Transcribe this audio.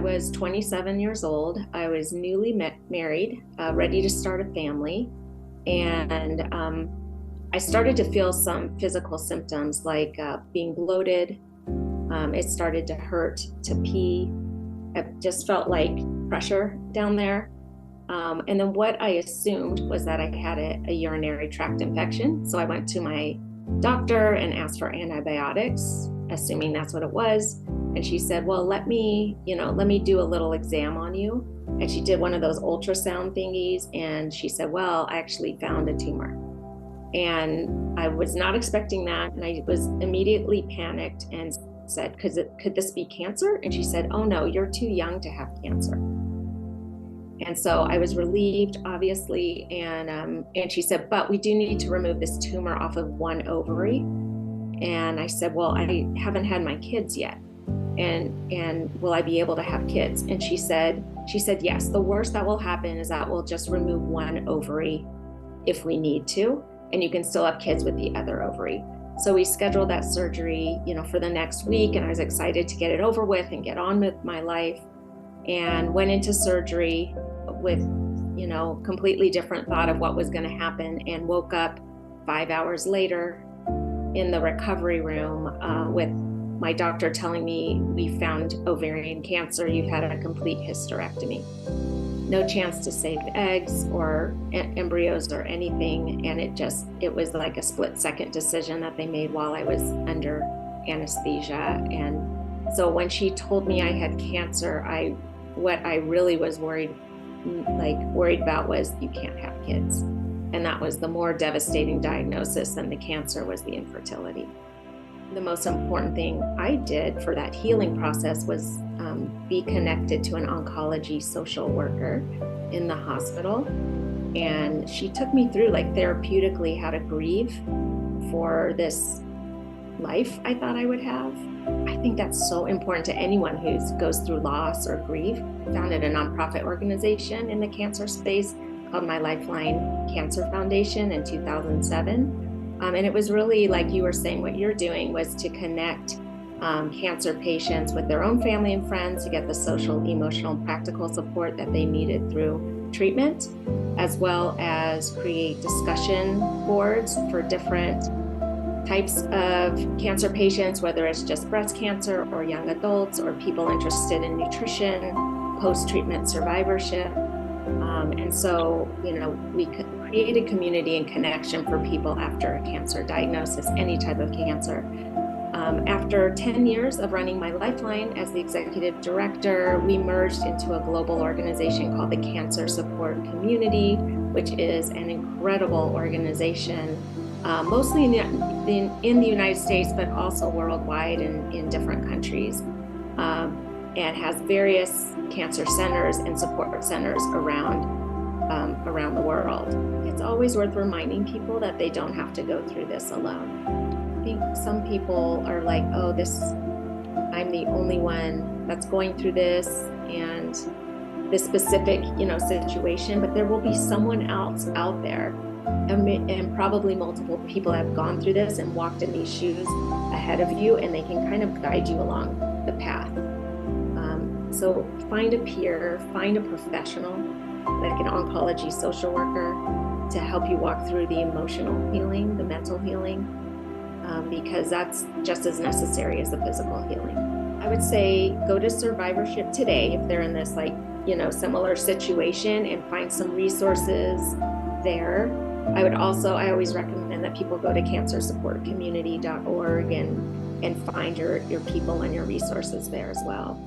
was 27 years old. I was newly married, ready to start a family. And I started to feel some physical symptoms like being bloated. It started to hurt to pee. It just felt like pressure down there. And then what I assumed was that I had a urinary tract infection. So I went to my doctor and asked for antibiotics, assuming that's what it was. And she said, well, let me do a little exam on you. And she did one of those ultrasound thingies. And she said, well, I actually found a tumor. And I was not expecting that. And I was immediately panicked and said, could this be cancer? And she said, oh no, you're too young to have cancer. And so I was relieved, obviously. And she said, but we do need to remove this tumor off of one ovary. And I said, well, I haven't had my kids yet. And will I be able to have kids? And she said, yes, the worst that will happen is that we'll just remove one ovary if we need to, and you can still have kids with the other ovary. So we scheduled that surgery, for the next week, and I was excited to get it over with and get on with my life, and went into surgery with, completely different thought of what was going to happen, and woke up 5 hours later in the recovery room with my doctor telling me, we found ovarian cancer, you've had a complete hysterectomy. No chance to save eggs or embryos or anything. And it was like a split-second decision that they made while I was under anesthesia. And so when she told me I had cancer, what I really was worried about was, you can't have kids. And that was the more devastating diagnosis than the cancer, was the infertility. The most important thing I did for that healing process was be connected to an oncology social worker in the hospital. And she took me through, therapeutically, how to grieve for this life I thought I would have. I think that's so important to anyone who goes through loss or grief. I founded a nonprofit organization in the cancer space called My Lifeline Cancer Foundation in 2007. And it was really, like you were saying, what you're doing was to connect cancer patients with their own family and friends to get the social, emotional, practical support that they needed through treatment, as well as create discussion boards for different types of cancer patients, whether it's just breast cancer or young adults or people interested in nutrition, post-treatment survivorship. And so, we created community and connection for people after a cancer diagnosis, any type of cancer. After 10 years of running My Lifeline as the executive director, we merged into a global organization called the Cancer Support Community, which is an incredible organization, mostly in the United States, but also worldwide and in different countries, and has various cancer centers and support centers around the world. It's always worth reminding people that they don't have to go through this alone. I think some people are like, oh, I'm the only one that's going through this and this specific, situation, but there will be someone else out there, and probably multiple people have gone through this and walked in these shoes ahead of you, and they can kind of guide you along the path. So find a peer, find a professional, like an oncology social worker, to help you walk through the emotional healing, the mental healing, because that's just as necessary as the physical healing. I would say go to survivorship today if they're in this similar situation, and find some resources there. I always recommend that people go to cancersupportcommunity.org and find your people and your resources there as well.